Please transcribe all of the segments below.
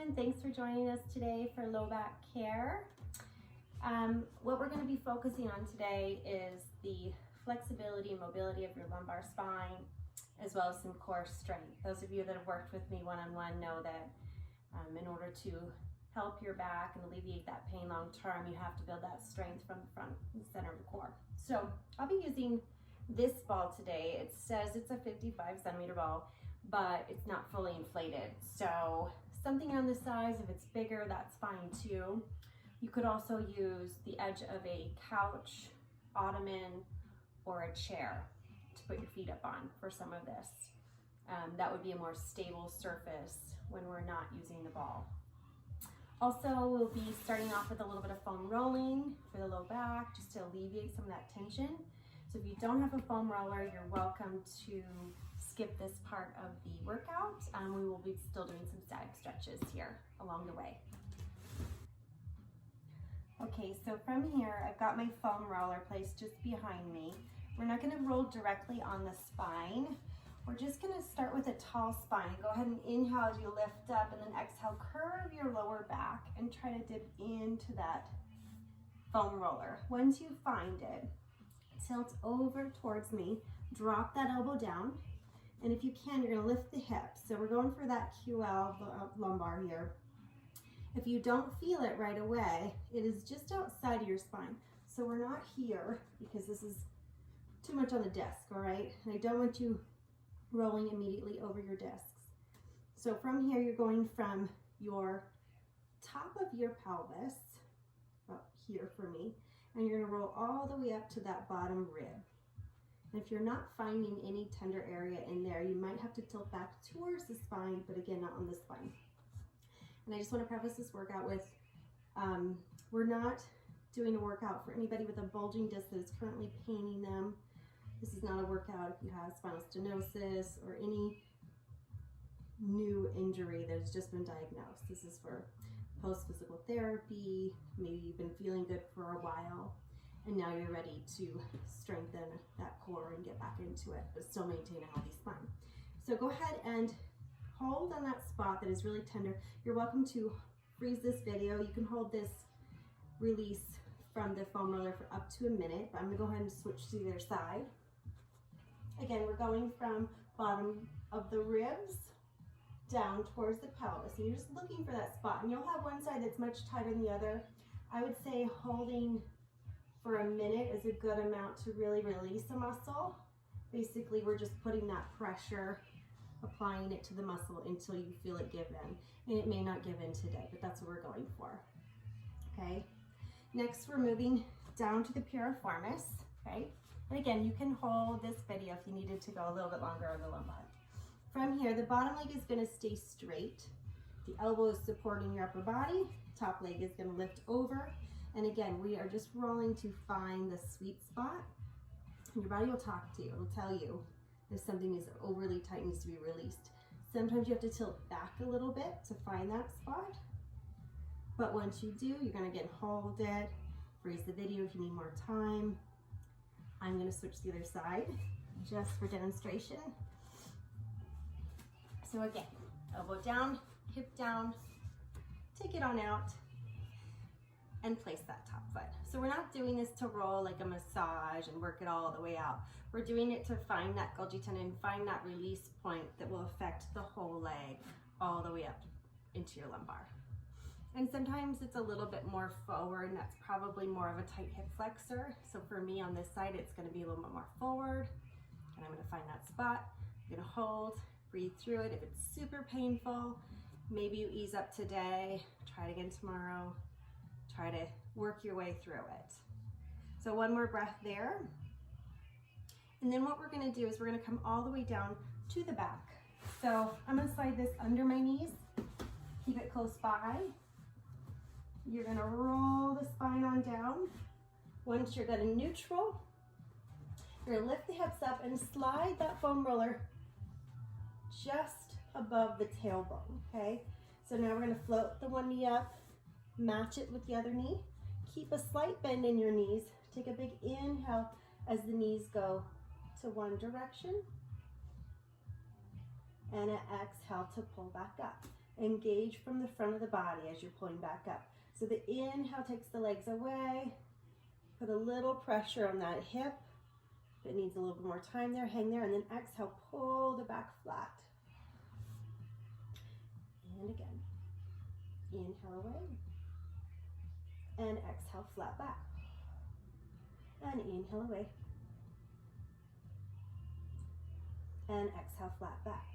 everyone, thanks for joining us today for low back care. What we're going to be focusing on today is the flexibility and mobility of your lumbar spine, as well as some core strength. Those of you that have worked with me one-on-one know that in order to help your back and alleviate that pain long term, you have to build that strength from the front and the center of the core. So I'll be using this ball today. It says it's a 55 centimeter ball, but it's not fully inflated. So something on the size, if it's bigger, that's fine too. You could also use the edge of a couch, ottoman, or a chair to put your feet up on for some of this. That would be a more stable surface when we're not using the ball. Also, we'll be starting off with a little bit of foam rolling for the low back, just to alleviate some of that tension. So if you don't have a foam roller, you're welcome to skip this part of the workout. We will be still doing some static stretches here along the way. Okay, so from here, I've got my foam roller placed just behind me. We're not gonna roll directly on the spine. We're just gonna start with a tall spine. Go ahead and inhale as you lift up, and then exhale, curve your lower back and try to dip into that foam roller. Once you find it, tilt over towards me, drop that elbow down, and if you can, you're gonna lift the hips. So we're going for that QL lumbar here. If you don't feel it right away, it is just outside of your spine. So we're not here because this is too much on the disc, all right? And I don't want you rolling immediately over your discs. So from here, you're going from your top of your pelvis, about here for me, and you're gonna roll all the way up to that bottom rib. And if you're not finding any tender area in there, you might have to tilt back towards the spine, but again, not on the spine. And I just want to preface this workout with, we're not doing a workout for anybody with a bulging disc that is currently paining them. This is not a workout if you have spinal stenosis or any new injury that has just been diagnosed. This is for post-physical therapy. Maybe you've been feeling good for a while, and now you're ready to strengthen that core and get back into it, but still maintain a healthy spine. So go ahead and hold on that spot that is really tender. You're welcome to freeze this video. You can hold this release from the foam roller for up to a minute, but I'm gonna go ahead and switch to the other side. Again, we're going from bottom of the ribs down towards the pelvis. And you're just looking for that spot, and you'll have one side that's much tighter than the other. I would say holding for a minute is a good amount to really release a muscle. Basically, we're just putting that pressure, applying it to the muscle until you feel it give in. And it may not give in today, but that's what we're going for, okay? Next, we're moving down to the piriformis, okay? And again, you can hold this video if you needed to go a little bit longer on the lumbar. From here, the bottom leg is gonna stay straight. The elbow is supporting your upper body. Top leg is gonna lift over. And again, we are just rolling to find the sweet spot. And your body will talk to you. It'll tell you if something is overly tight, needs to be released. Sometimes you have to tilt back a little bit to find that spot. But once you do, you're gonna again hold it, freeze the video if you need more time. I'm gonna switch to the other side just for demonstration. So again, elbow down, hip down, take it on out, and place that top foot. So we're not doing this to roll like a massage and work it all the way out. We're doing it to find that Golgi tendon, find that release point that will affect the whole leg all the way up into your lumbar. And sometimes it's a little bit more forward, and that's probably more of a tight hip flexor. So for me on this side, it's gonna be a little bit more forward, and I'm gonna find that spot. I'm gonna hold, breathe through it. If it's super painful, maybe you ease up today, try it again tomorrow, try to work your way through it. So one more breath there. And then what we're gonna do is we're gonna come all the way down to the back. So I'm gonna slide this under my knees, keep it close by. You're gonna roll the spine on down. Once you're gonna neutral, you're gonna lift the hips up and slide that foam roller just above the tailbone, okay? So now we're gonna float the one knee up, match it with the other knee. Keep a slight bend in your knees. Take a big inhale as the knees go to one direction. And an exhale to pull back up. Engage from the front of the body as you're pulling back up. So the inhale takes the legs away. Put a little pressure on that hip. If it needs a little bit more time there, hang there, and then exhale, pull the back flat. And again, inhale away. And exhale, flat back. And inhale away. And exhale, flat back.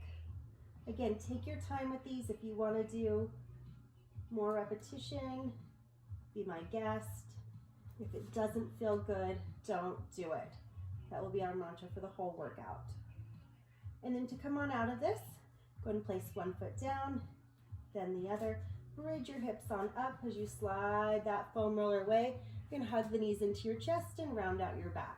Again, take your time with these. If you want to do more repetition, be my guest. If it doesn't feel good, don't do it. That will be our mantra for the whole workout. And then to come on out of this, go ahead and place one foot down, then the other. Bridge your hips on up as you slide that foam roller away. You're going to hug the knees into your chest and round out your back.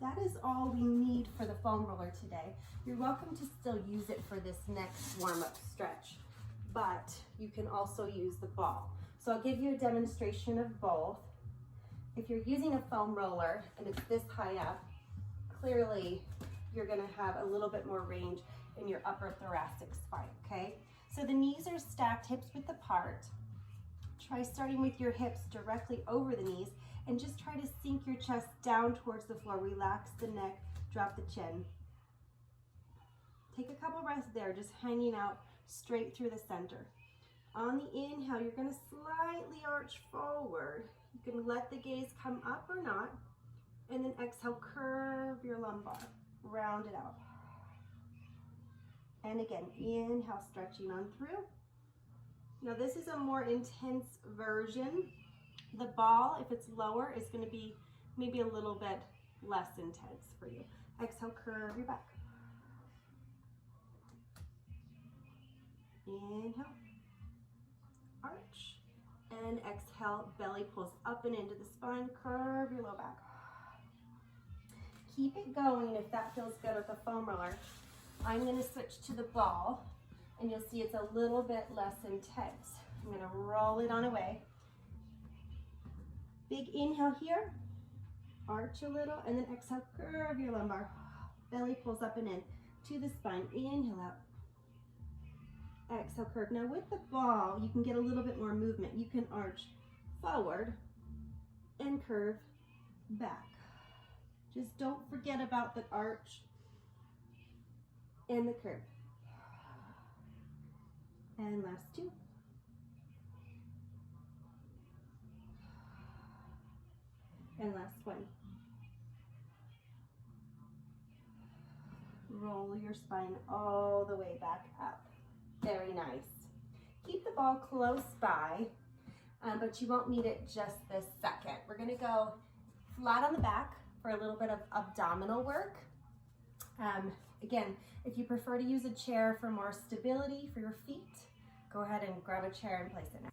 That is all we need for the foam roller today. You're welcome to still use it for this next warm-up stretch, but you can also use the ball. So I'll give you a demonstration of both. If you're using a foam roller and it's this high up, clearly you're gonna have a little bit more range in your upper thoracic spine, okay? So the knees are stacked, hips width apart. Try starting with your hips directly over the knees and just try to sink your chest down towards the floor. Relax the neck, drop the chin. Take a couple breaths there, just hanging out straight through the center. On the inhale, you're gonna slightly arch forward. You can let the gaze come up or not, and then exhale, curve your lumbar, round it out. And again, inhale, stretching on through. Now this is a more intense version. The ball, if it's lower, is gonna be maybe a little bit less intense for you. Exhale, curve your back. Inhale, arch, and exhale, belly pulls up and into the spine, curve your low back. Keep it going if that feels good with the foam roller. I'm gonna switch to the ball, and you'll see it's a little bit less intense. I'm gonna roll it on away. Big inhale here, arch a little, and then exhale, curve your lumbar. Belly pulls up and in to the spine, inhale out. Exhale, curve. Now with the ball, you can get a little bit more movement. You can arch forward and curve back. Just don't forget about the arch and the curve. And last two. And last one. Roll your spine all the way back up. Very nice. Keep the ball close by, but you won't need it just this second. We're gonna go flat on the back for a little bit of abdominal work. Again, if you prefer to use a chair for more stability for your feet, go ahead and grab a chair and place it now.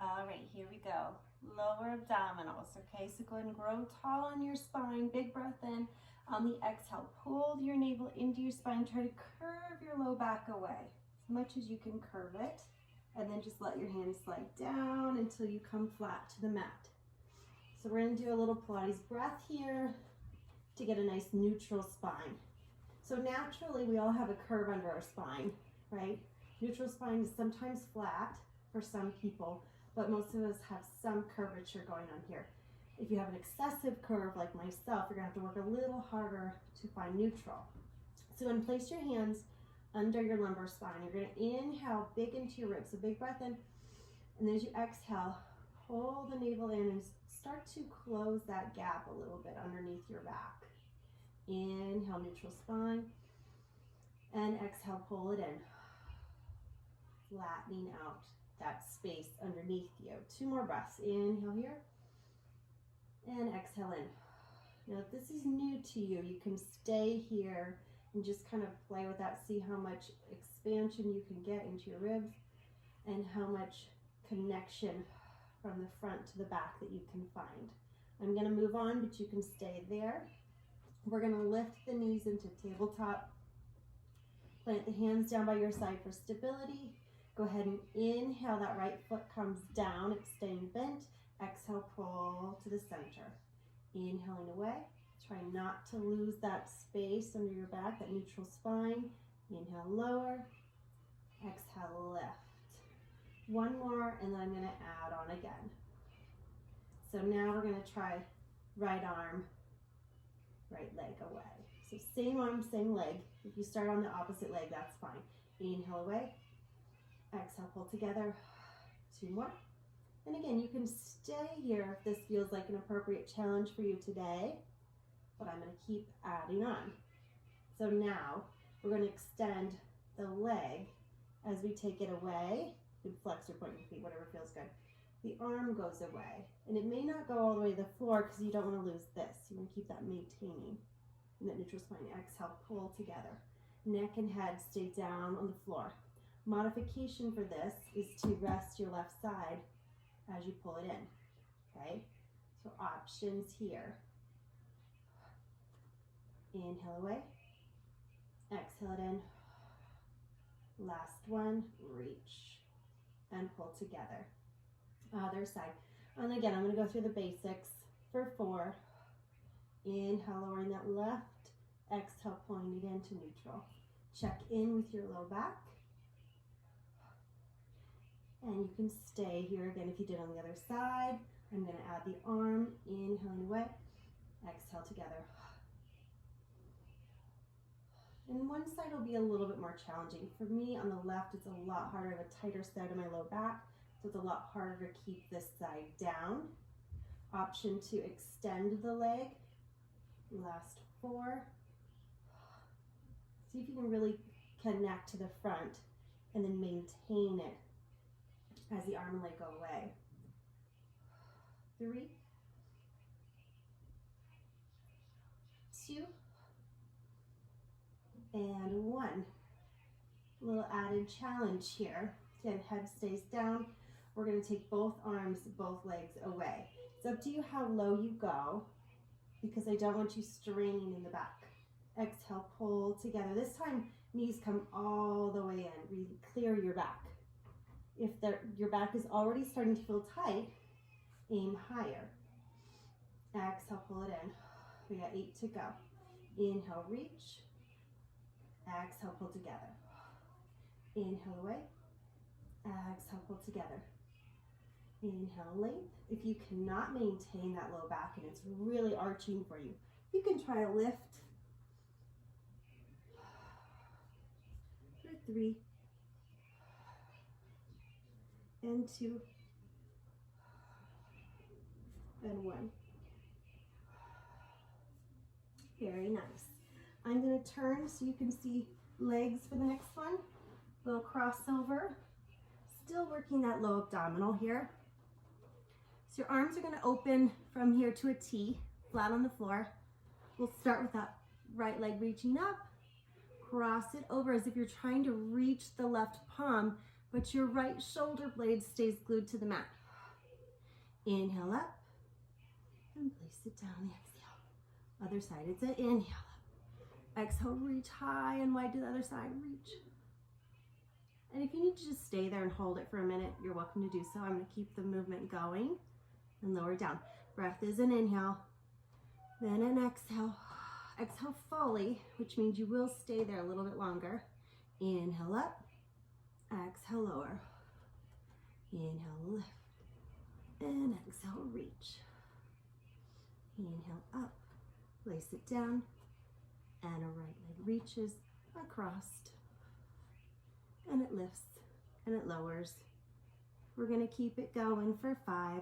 All right, here we go. Lower abdominals, okay? So go ahead and grow tall on your spine. Big breath in. On the exhale, pull your navel into your spine. Try to curve your low back away as much as you can curve it. And then just let your hands slide down until you come flat to the mat. So we're gonna do a little Pilates breath here to get a nice neutral spine. So naturally, we all have a curve under our spine, right? Neutral spine is sometimes flat for some people, but most of us have some curvature going on here. If you have an excessive curve like myself, you're gonna have to work a little harder to find neutral. So then place your hands under your lumbar spine. You're gonna inhale big into your ribs, so big breath in, and then as you exhale, pull the navel in and start to close that gap a little bit underneath your back. Inhale, neutral spine, and exhale, pull it in, flattening out that space underneath you. Two more breaths. Inhale here, and exhale in. Now, if this is new to you, you can stay here and just kind of play with that. See how much expansion you can get into your ribs and how much connection from the front to the back that you can find. I'm gonna move on, but you can stay there. We're gonna lift the knees into tabletop. Plant the hands down by your side for stability. Go ahead and inhale, that right foot comes down, it's staying bent. Exhale, pull to the center. Inhaling away. Try not to lose that space under your back, that neutral spine. Inhale, lower. Exhale, lift. One more, and then I'm going to add on again. So now we're going to try right arm, right leg away. So same arm, same leg. If you start on the opposite leg, that's fine. Inhale away. Exhale, pull together. Two more. And again, you can stay here if this feels like an appropriate challenge for you today, but I'm going to keep adding on. So now we're going to extend the leg as we take it away. You can flex or point your feet, whatever feels good. The arm goes away, and it may not go all the way to the floor because you don't want to lose this. You want to keep that maintaining. And that neutral spine. Exhale, pull together. Neck and head stay down on the floor. Modification for this is to rest your left side as you pull it in, okay? So options here. Inhale away, exhale it in. Last one, reach and pull together. Other side. And again, I'm gonna go through the basics for 4. Inhale, lowering that left. Exhale, pulling it into neutral. Check in with your low back. And you can stay here again if you did on the other side. I'm going to add the arm, inhaling away, exhale together. And one side will be a little bit more challenging. For me, on the left, it's a lot harder. I have a tighter side of my low back, so it's a lot harder to keep this side down. Option to extend the leg. Last 4. See if you can really connect to the front and then maintain it as the arm and leg go away. 3, 2, and 1. A little added challenge here. Again, head stays down. We're going to take both arms, both legs away. It's up to you how low you go because I don't want you straining in the back. Exhale, pull together. This time, knees come all the way in. Really clear your back. If your back is already starting to feel tight, aim higher. Exhale, pull it in. We got 8 to go. Inhale, reach. Exhale, pull together. Inhale away. Exhale, pull together. Inhale, length. If you cannot maintain that low back and it's really arching for you, you can try a lift. For 3. And 2, and 1. Very nice. I'm going to turn so you can see legs for the next one. Little crossover. Still working that low abdominal here. So your arms are going to open from here to a T, flat on the floor. We'll start with that right leg reaching up. Cross it over as if you're trying to reach the left palm, but your right shoulder blade stays glued to the mat. Inhale up and place it down the exhale. Other side, it's an inhale up. Exhale, reach high and wide to the other side, reach. And if you need to just stay there and hold it for a minute, you're welcome to do so. I'm going to keep the movement going and lower down. Breath is an inhale, then an exhale. Exhale fully, which means you will stay there a little bit longer. Inhale up. Exhale, lower. Inhale, lift. And exhale, reach. Inhale up. Place it down. And a right leg reaches across. And it lifts and it lowers. We're going to keep it going for 5.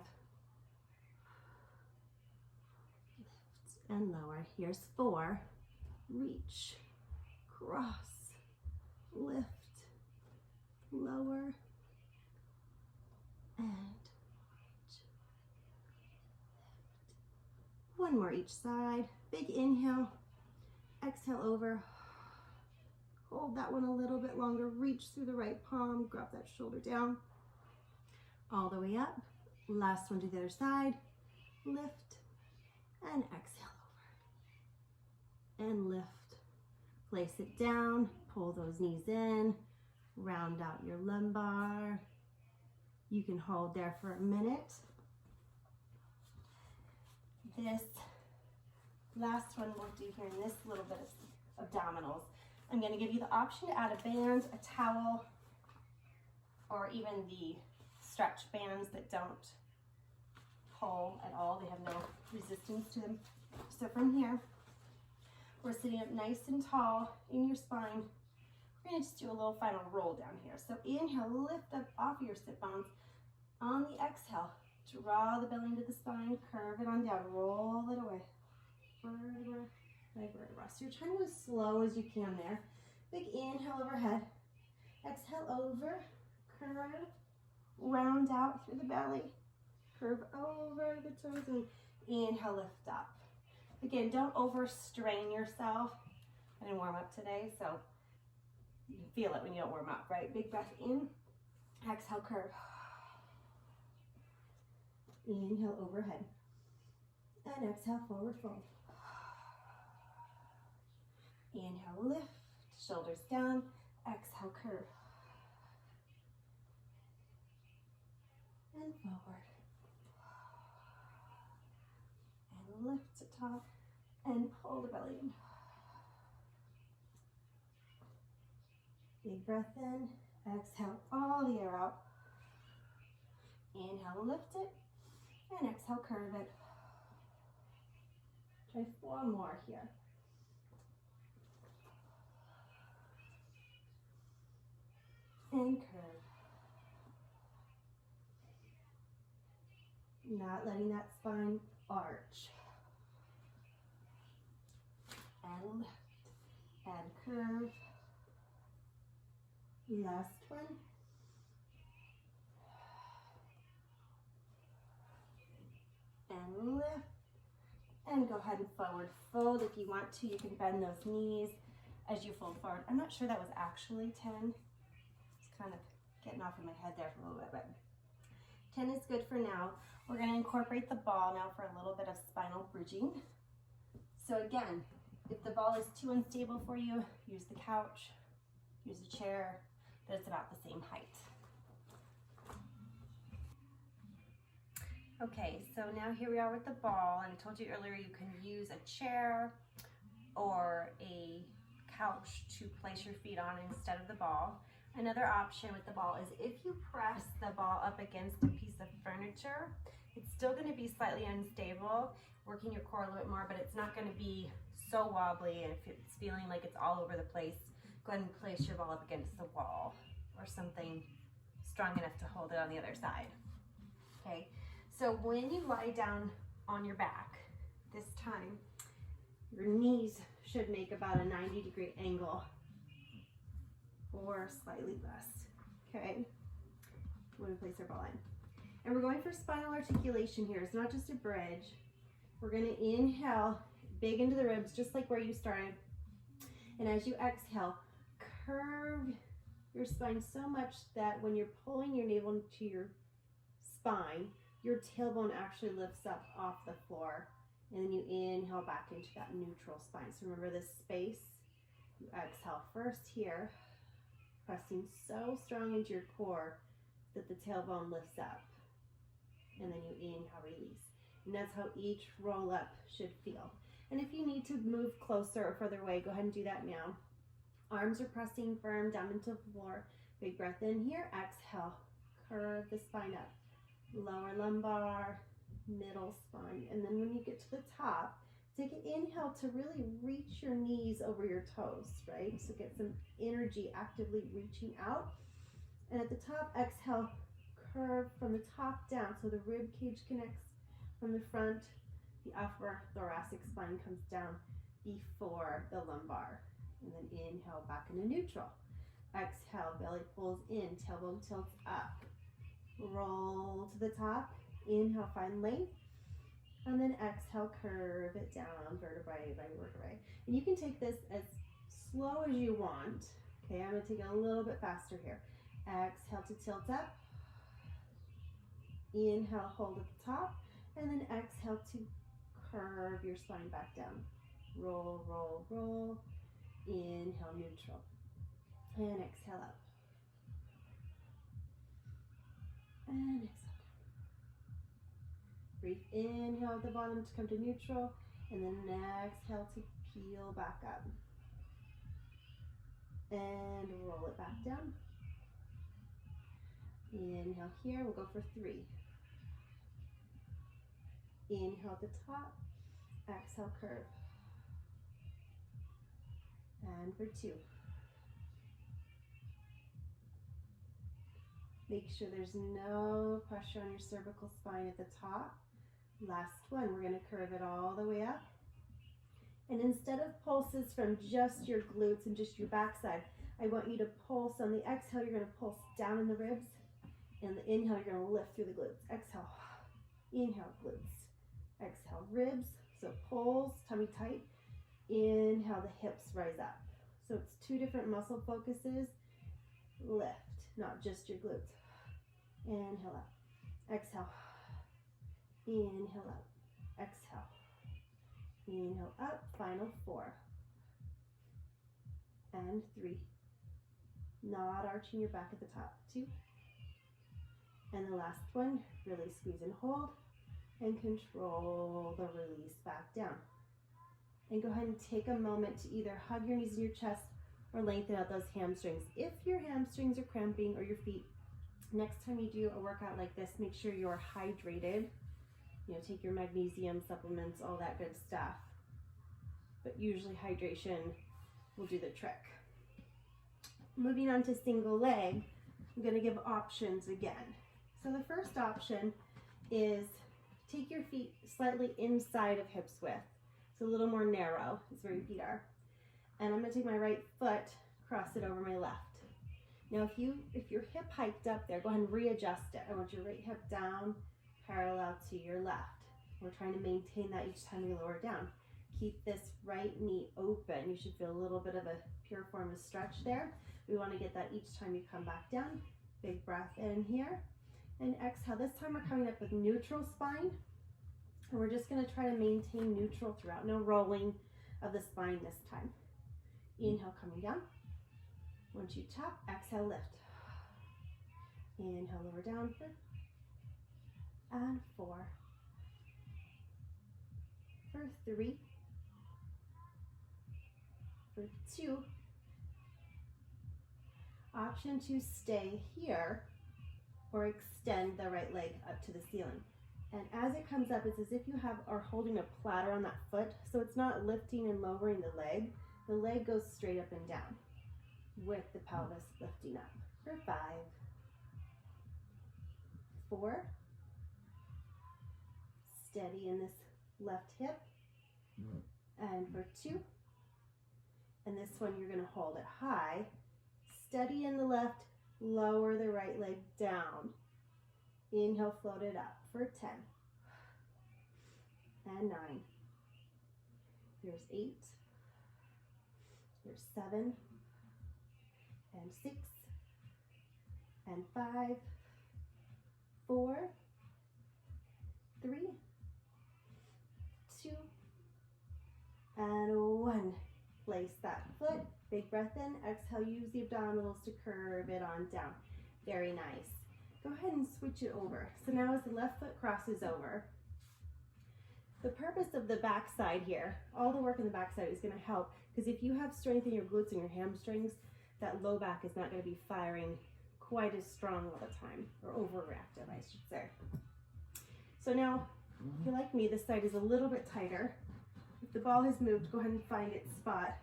Lift and lower. Here's 4. Reach. Cross. Lift. Lower and reach. Lift. One more each side. Big inhale. Exhale over. Hold that one a little bit longer. Reach through the right palm. Drop that shoulder down. All the way up. Last one to the other side. Lift and exhale over. And lift. Place it down. Pull those knees in. Round out your lumbar. You can hold there for a minute. This Last one we'll do here in this little bit of abdominals. I'm going to give you the option to add a band, a towel, or even the stretch bands that don't pull at all. They have no resistance to them. So from here, we're sitting up nice and tall in your spine. We're going to just do a little final roll down here. So inhale, lift up off your sit bones. On the exhale, draw the belly into the spine, curve it on down, roll it away. Vertebra by vertebra. So you're trying to go as slow as you can there. Big inhale overhead. Exhale over, curve, round out through the belly. Curve over the toes and inhale, lift up. Again, don't overstrain yourself. I didn't warm up today, so you can feel it when you don't warm up, right? Big breath in, exhale, curve. Inhale overhead. And exhale, forward fold. Inhale, lift, shoulders down, exhale, curve. And forward. And lift to top and pull the belly in. Big breath in, exhale all the air out. Inhale, lift it, and exhale, curve it. Try 4 more here. And curve. Not letting that spine arch. And lift. And curve. Last one. And lift. And go ahead and forward fold. If you want to, you can bend those knees as you fold forward. I'm not sure that was actually 10. It's kind of getting off in my head there for a little bit, but 10 is good for now. We're going to incorporate the ball now for a little bit of spinal bridging. So again, if the ball is too unstable for you, use the couch, use a chair, but it's about the same height. Okay, so now here we are with the ball, and I told you earlier you can use a chair or a couch to place your feet on instead of the ball. Another option with the ball is if you press the ball up against a piece of furniture, it's still going to be slightly unstable, working your core a little bit more, but it's not going to be so wobbly. And if it's feeling like it's all over the place, go ahead and place your ball up against the wall or something strong enough to hold it on the other side. Okay, so when you lie down on your back, this time, your knees should make about a 90-degree angle or slightly less, okay? When we place our ball in. And we're going for spinal articulation here. It's not just a bridge. We're gonna inhale big into the ribs, just like where you started. And as you exhale, curve your spine so much that when you're pulling your navel into your spine, your tailbone actually lifts up off the floor. And then you inhale back into that neutral spine. So remember this space. You exhale first here, pressing so strong into your core that the tailbone lifts up. And then you inhale, release. And that's how each roll up should feel. And if you need to move closer or further away, go ahead and do that now. Arms are pressing firm down into the floor. Big breath in here, exhale. Curve the spine up. Lower lumbar, middle spine. And then when you get to the top, take an inhale to really reach your knees over your toes, right? So get some energy actively reaching out. And at the top, exhale, curve from the top down. So the rib cage connects from the front. The upper thoracic spine comes down before the lumbar. And then inhale back into neutral. Exhale, belly pulls in, tailbone tilts up. Roll to the top. Inhale, find length. And then exhale, curve it down, vertebrae by vertebrae. And you can take this as slow as you want. Okay, I'm going to take it a little bit faster here. Exhale to tilt up. Inhale, hold at the top. And then exhale to curve your spine back down. Roll, roll, roll. Inhale, neutral. And exhale up. And exhale. Brief inhale at the bottom to come to neutral. And then exhale to peel back up. And roll it back down. Inhale here, we'll go for 3. Inhale at the top, exhale, curve. And for 2. Make sure there's no pressure on your cervical spine at the top. Last one, we're gonna curve it all the way up. And instead of pulses from just your glutes and just your backside, I want you to pulse on the exhale, you're gonna pulse down in the ribs. And the inhale, you're gonna lift through the glutes. Exhale, inhale, glutes. Exhale, ribs, so pulse, tummy tight. Inhale, the hips rise up. So it's 2 different muscle focuses. Lift, not just your glutes. Inhale up, exhale. Inhale up, exhale. Inhale up, final 4. And 3. Not arching your back at the top. 2. And the last one, really squeeze and hold. And control the release back down. And go ahead and take a moment to either hug your knees in your chest or lengthen out those hamstrings. If your hamstrings are cramping or your feet, next time you do a workout like this, make sure you're hydrated. You know, take your magnesium supplements, all that good stuff. But usually hydration will do the trick. Moving on to single leg, I'm going to give options again. So the first option is take your feet slightly inside of hips width. It's a little more narrow, is where your feet are. And I'm going to take my right foot, cross it over my left. Now if your hip hiked up there, go ahead and readjust it. I want your right hip down, parallel to your left. We're trying to maintain that each time we lower down. Keep this right knee open. You should feel a little bit of a pure form of stretch there. We want to get that each time you come back down. Big breath in here. And exhale. This time we're coming up with neutral spine. And we're just going to try to maintain neutral throughout. No rolling of the spine this time. Inhale, coming down. Once you tap, exhale, lift. Inhale, lower down. And 4. For 3. For 2. Option to stay here or extend the right leg up to the ceiling. And as it comes up, it's as if you are holding a platter on that foot, so it's not lifting and lowering the leg. The leg goes straight up and down with the pelvis lifting up. For 5. 4. Steady in this left hip. And for 2. And this one you're going to hold it high. Steady in the left, lower the right leg down. Inhale, float it up for 10. And 9. Here's 8. Here's 7. And 6. And 5. 4. 3. 2. And 1. Place that foot. Big breath in. Exhale, use the abdominals to curve it on down. Very nice. Go ahead and switch it over. So now as the left foot crosses over, the purpose of the backside here, all the work in the backside is going to help, because if you have strength in your glutes and your hamstrings, that low back is not going to be firing quite as strong all the time, or overreactive, I should say. So now, if you're like me, this side is a little bit tighter. If the ball has moved, go ahead and find its spot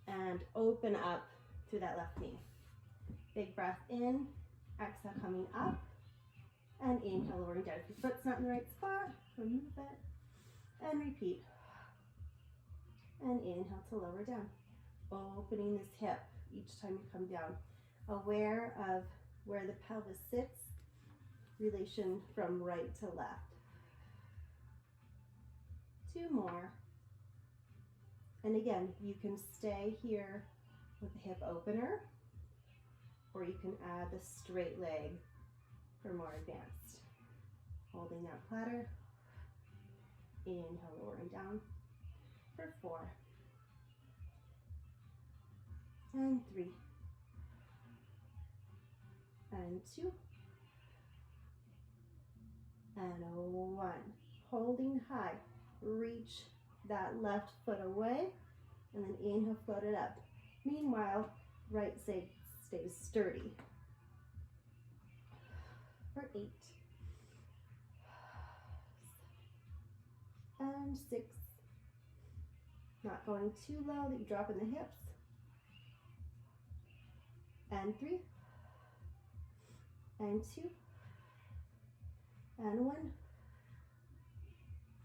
and open up through that left knee. Big breath in, exhale coming up, and inhale lowering down. If your foot's not in the right spot, remove it, and repeat. And inhale to lower down. Opening this hip each time you come down. Aware of where the pelvis sits, relation from right to left. 2 more. And again, you can stay here with the hip opener, or you can add the straight leg for more advanced. Holding that platter. Inhale, lowering down for 4. And 3. And 2. And 1. holding high. Reach that left foot away, and then inhale, float it up. Meanwhile, right side stays sturdy. For 8. And 6. Not going too low that you drop in the hips. And 3. And 2. And 1.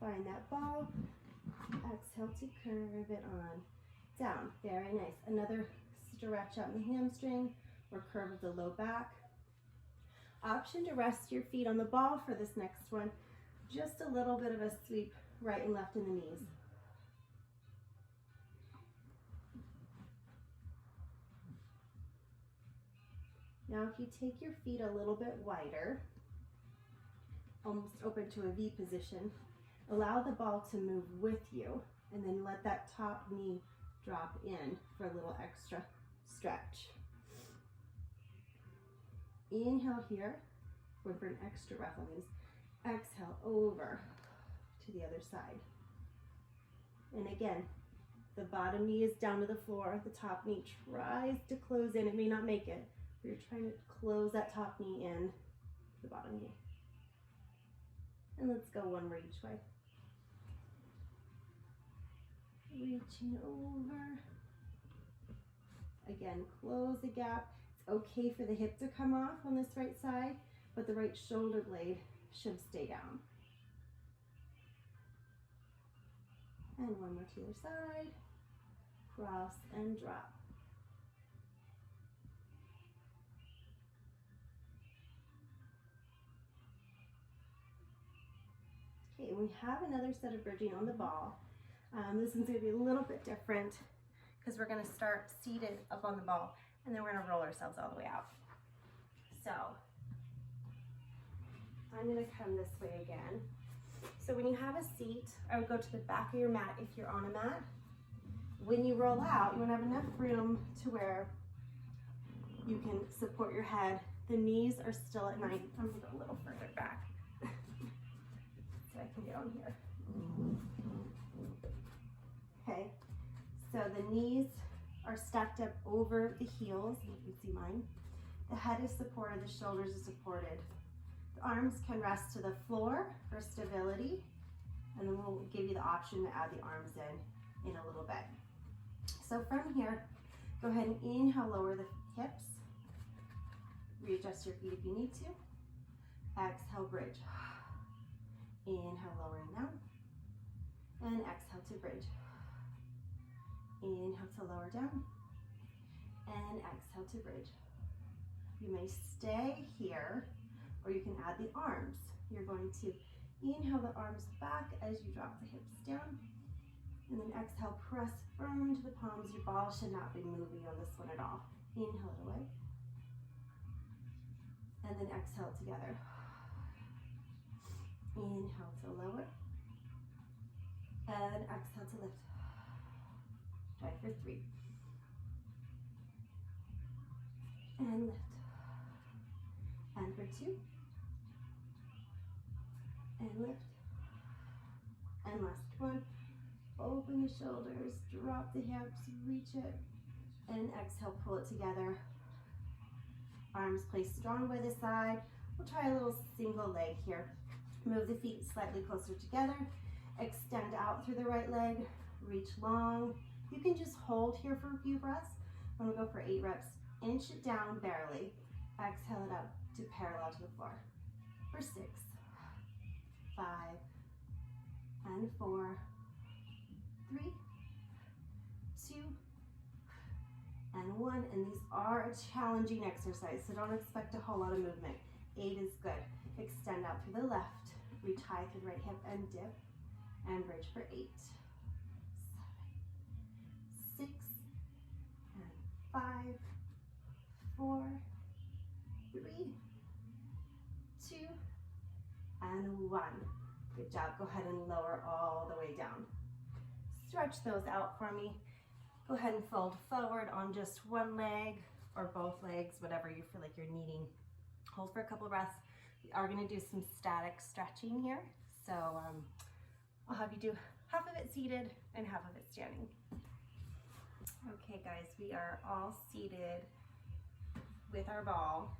Find that ball. Exhale to curve it on down. Very nice. Another stretch out in the hamstring or curve of the low back. Option to rest your feet on the ball for this next one. Just a little bit of a sweep right and left in the knees. Now if you take your feet a little bit wider, almost open to a V position, allow the ball to move with you, and then let that top knee drop in for a little extra stretch. Inhale here, going for an extra breath on these. Exhale over to the other side. And again, the bottom knee is down to the floor, the top knee tries to close in. It may not make it, but you're trying to close that top knee in, the bottom knee. And let's go one more each way. Reaching over. Again, close the gap. It's okay for the hip to come off on this right side, but the right shoulder blade should stay down. And one more to the other side. Cross and drop. Okay, we have another set of bridging on the ball. This one's going to be a little bit different because we're going to start seated up on the ball, and then we're going to roll ourselves all the way out. So I'm going to come this way again. So when you have a seat, I would go to the back of your mat if you're on a mat. When you roll out, you want to have enough room to where you can support your head. The knees are still at 90. I'm going to go a little further back so I can get on here. Okay, so the knees are stacked up over the heels. You can see mine. The head is supported, the shoulders are supported. The arms can rest to the floor for stability, and then we'll give you the option to add the arms in a little bit. So from here, go ahead and inhale, lower the hips. Readjust your feet if you need to. Exhale, bridge. Inhale, lowering down. And exhale to bridge. Inhale to lower down. And exhale to bridge. You may stay here, or you can add the arms. You're going to inhale the arms back as you drop the hips down. And then exhale, press firm to the palms. Your ball should not be moving on this one at all. Inhale it away. And then exhale together. Inhale to lower. And exhale to lift. Try for 3. And lift. And for 2. And lift. And last one. Open the shoulders, drop the hips, reach it, and exhale, pull it together. Arms placed strong by the side. We'll try a little single leg here. Move the feet slightly closer together. Extend out through the right leg. Reach long. You can just hold here for a few breaths. I'm gonna go for 8 reps. Inch it down barely. Exhale it up to parallel to the floor. For 6, 5, and 4, 3, 2, and 1. And these are a challenging exercise, so don't expect a whole lot of movement. 8 is good. Extend out through the left, reach high through the right hip and dip, and bridge for 8, 7, 6, and 5, 4, 3, 2, and 1. Good job. Go ahead and lower all the way down. Stretch those out for me. Go ahead and fold forward on just one leg or both legs, whatever you feel like you're needing. Hold for a couple breaths. We are going to do some static stretching here. So I'll have you do half of it seated and half of it standing. Okay guys, we are all seated with our ball.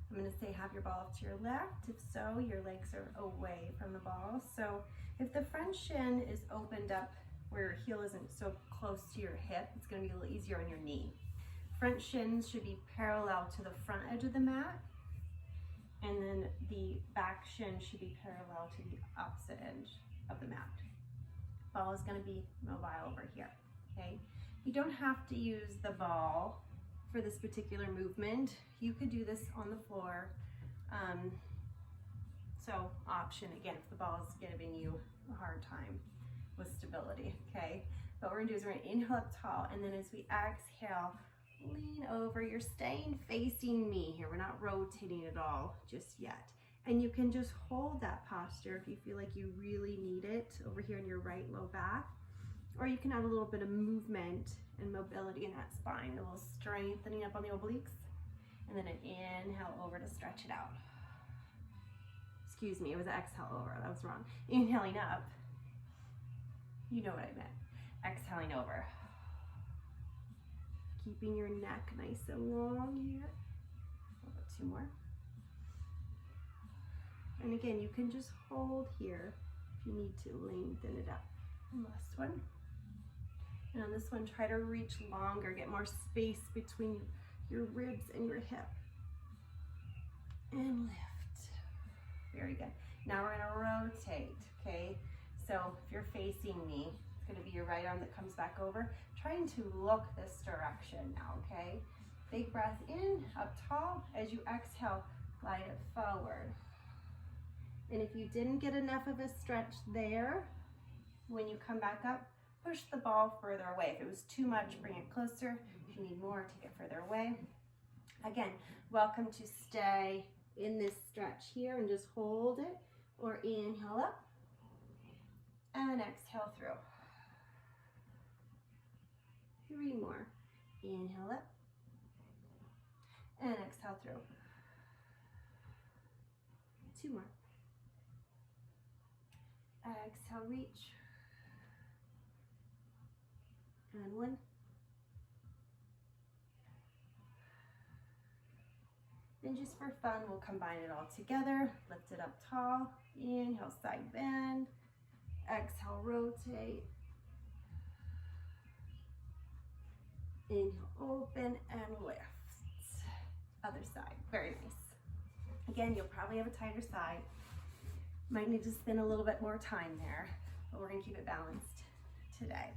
I'm going to say have your ball off to your left. If so, your legs are away from the ball. So if the front shin is opened up where your heel isn't so close to your hip, it's going to be a little easier on your knee. Front shins should be parallel to the front edge of the mat, and then the back shin should be parallel to the opposite edge of the mat. Ball is going to be mobile over here, okay? You don't have to use the ball for this particular movement. You could do this on the floor. So option, again, if the ball is giving you a hard time with stability, okay? What we're gonna do is we're gonna inhale up tall, and then as we exhale, lean over. You're staying facing me here. We're not rotating at all just yet. And you can just hold that posture if you feel like you really need it over here in your right low back. Or you can add a little bit of movement and mobility in that spine, a little strengthening up on the obliques. And then an inhale over to stretch it out. Excuse me, it was an exhale over, that was wrong. Inhaling up, you know what I meant. Exhaling over. Keeping your neck nice and long here. We'll go 2 more. And again, you can just hold here if you need to lengthen it up. And last one. And on this one, try to reach longer, get more space between your ribs and your hip. And lift. Very good. Now we're gonna rotate, okay? So if you're facing me, it's gonna be your right arm that comes back over. Trying to look this direction now, okay? Big breath in, up tall. As you exhale, glide it forward. And if you didn't get enough of a stretch there, when you come back up, push the ball further away. If it was too much, bring it closer. If you need more, take it further away. Again, welcome to stay in this stretch here and just hold it, or inhale up and exhale through. 3 more. Inhale up and exhale through. 2 more. Exhale, reach. And 1. Then just for fun, we'll combine it all together. Lift it up tall. Inhale, side bend. Exhale, rotate. Inhale, open and lift. Other side, very nice. Again, you'll probably have a tighter side. Might need to spend a little bit more time there, but we're gonna keep it balanced today.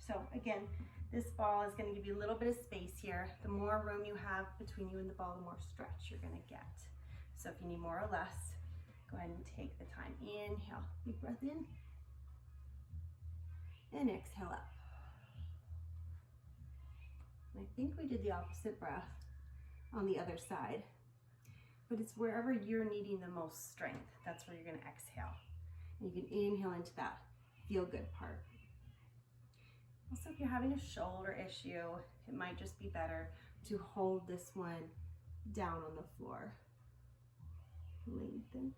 So again, this ball is gonna give you a little bit of space here. The more room you have between you and the ball, the more stretch you're gonna get. So if you need more or less, go ahead and take the time. Inhale, big breath in, and exhale up. And I think we did the opposite breath on the other side, but it's wherever you're needing the most strength, that's where you're gonna exhale. And you can inhale into that feel good part. Also, if you're having a shoulder issue, it might just be better to hold this one down on the floor. Lengthen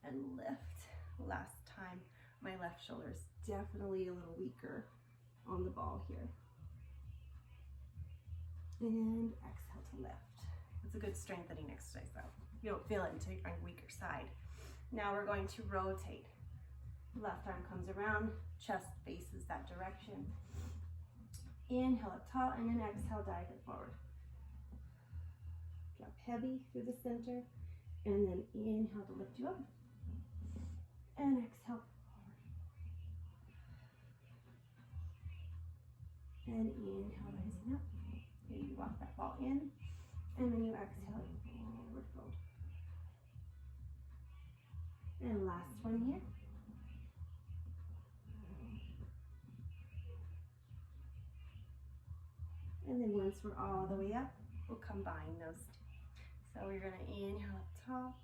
and lift. Last time, my left shoulder is definitely a little weaker on the ball here. And exhale to lift. It's a good strengthening exercise though. You don't feel it until you're on your weaker side. Now we're going to rotate. Left arm comes around, chest faces that direction. Inhale up tall, and then exhale, dive it forward. Drop heavy through the center, and then inhale to lift you up. And exhale forward. And inhale, rising up. Here you walk that ball in, and then you exhale, forward fold. And last one here. And then once we're all the way up, we'll combine those two. So we're gonna inhale up tall,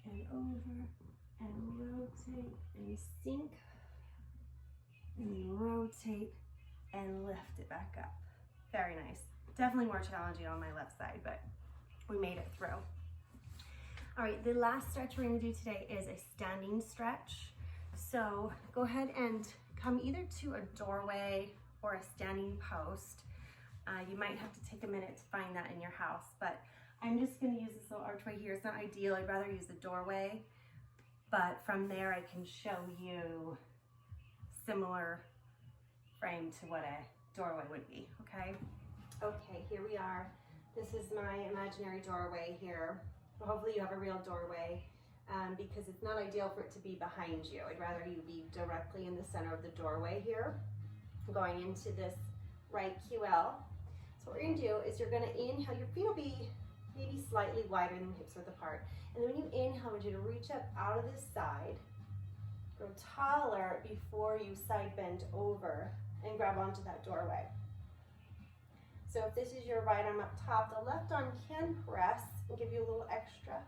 and over, and rotate, and sink, and then rotate, and lift it back up. Very nice. Definitely more challenging on my left side, but we made it through. All right, the last stretch we're gonna do today is a standing stretch. So go ahead and come either to a doorway or a standing post. You might have to take a minute to find that in your house, but I'm just gonna use this little archway here. It's not ideal, I'd rather use the doorway, but from there I can show you similar frame to what a doorway would be, okay? Okay, here we are. This is my imaginary doorway here. Hopefully you have a real doorway because it's not ideal for it to be behind you. I'd rather you be directly in the center of the doorway here, going into this right QL. So what we're gonna do is you're gonna inhale, your feet will be maybe slightly wider than hips width apart. And then when you inhale, I want you to reach up out of this side, grow taller before you side bend over and grab onto that doorway. So if this is your right arm up top, the left arm can press and give you a little extra.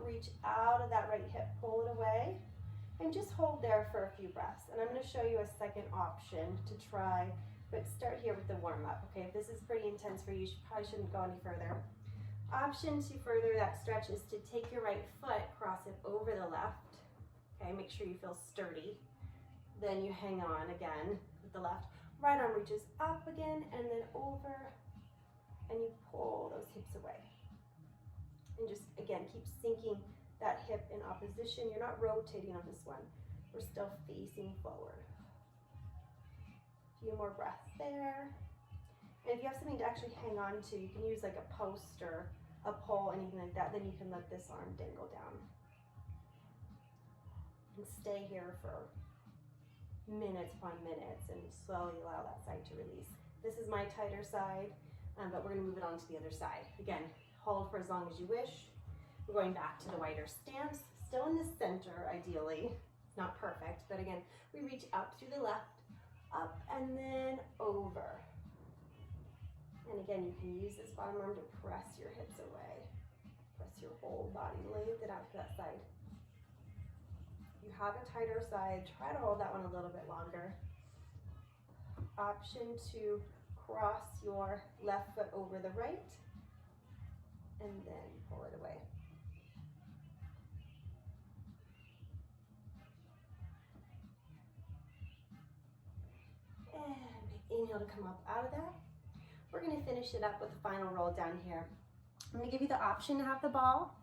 Reach out of that right hip, pull it away, and just hold there for a few breaths. And I'm going to show you a second option to try, but start here with the warm up. Okay, if this is pretty intense for you, you probably shouldn't go any further. Option to further that stretch is to take your right foot, cross it over the left. Okay, make sure you feel sturdy. Then you hang on again with the left. Right arm reaches up again and then over, and you pull those hips away. And just, again, keep sinking that hip in opposition. You're not rotating on this one. We're still facing forward. A few more breaths there. And if you have something to actually hang on to, you can use like a post or a pole, anything like that, then you can let this arm dangle down. And stay here for minutes upon minutes and slowly allow that side to release. This is my tighter side, but we're gonna move it on to the other side. Again, hold for as long as you wish. We're going back to the wider stance, still in the center ideally. It's not perfect, but again, we reach up through the left, up and then over. And again, you can use this bottom arm to press your hips away. Press your whole body, lift it out to that side. If you have a tighter side, try to hold that one a little bit longer. Option to cross your left foot over the right and then pull it away. And big inhale to come up out of that. We're going to finish it up with a final roll down here. I'm going to give you the option to have the ball.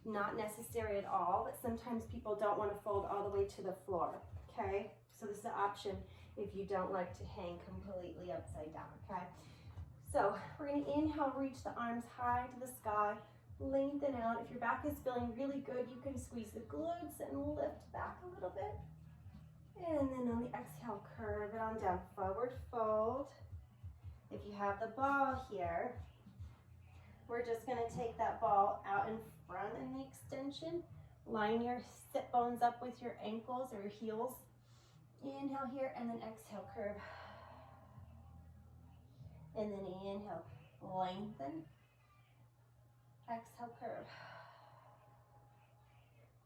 Not necessary at all, but sometimes people don't want to fold all the way to the floor, okay? So this is an option if you don't like to hang completely upside down, okay? So we're going to inhale, reach the arms high to the sky, lengthen out. If your back is feeling really good, you can squeeze the glutes and lift back a little bit. And then on the exhale, curve it on down, forward fold. If you have the ball here, we're just going to take that ball out in front in the extension. Line your sit bones up with your ankles or your heels. Inhale here and then exhale, curve. And then inhale, lengthen. Exhale, curve.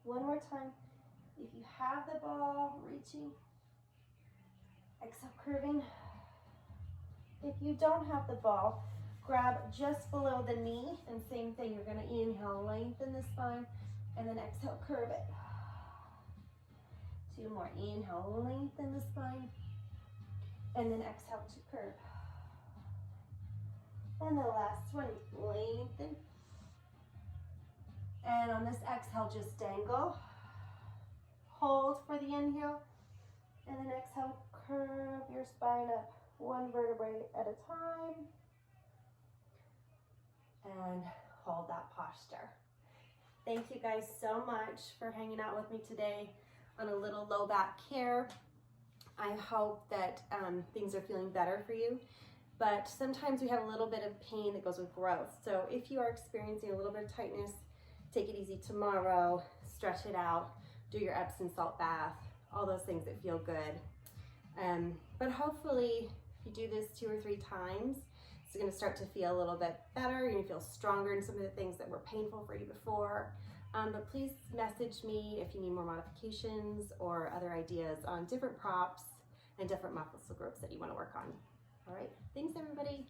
One more time. If you have the ball, reaching. Exhale, curving. If you don't have the ball, grab just below the knee, and same thing, you're going to inhale, lengthen the spine, and then exhale, curve it. Two more, inhale, lengthen the spine, and then exhale to curve. And the last one, lengthen. And on this exhale, just dangle. Hold for the inhale, and then exhale, curve your spine up one vertebrae at a time. And hold that posture. Thank you guys so much for hanging out with me today on a little low back care. I hope that things are feeling better for you, but sometimes we have a little bit of pain that goes with growth. So if you are experiencing a little bit of tightness, take it easy tomorrow, stretch it out, do your Epsom salt bath, all those things that feel good. But hopefully, if you do this 2 or 3 times, it's going to start to feel a little bit better. You're going to feel stronger in some of the things that were painful for you before. But please message me if you need more modifications or other ideas on different props and different muscle groups that you want to work on. All right, thanks everybody.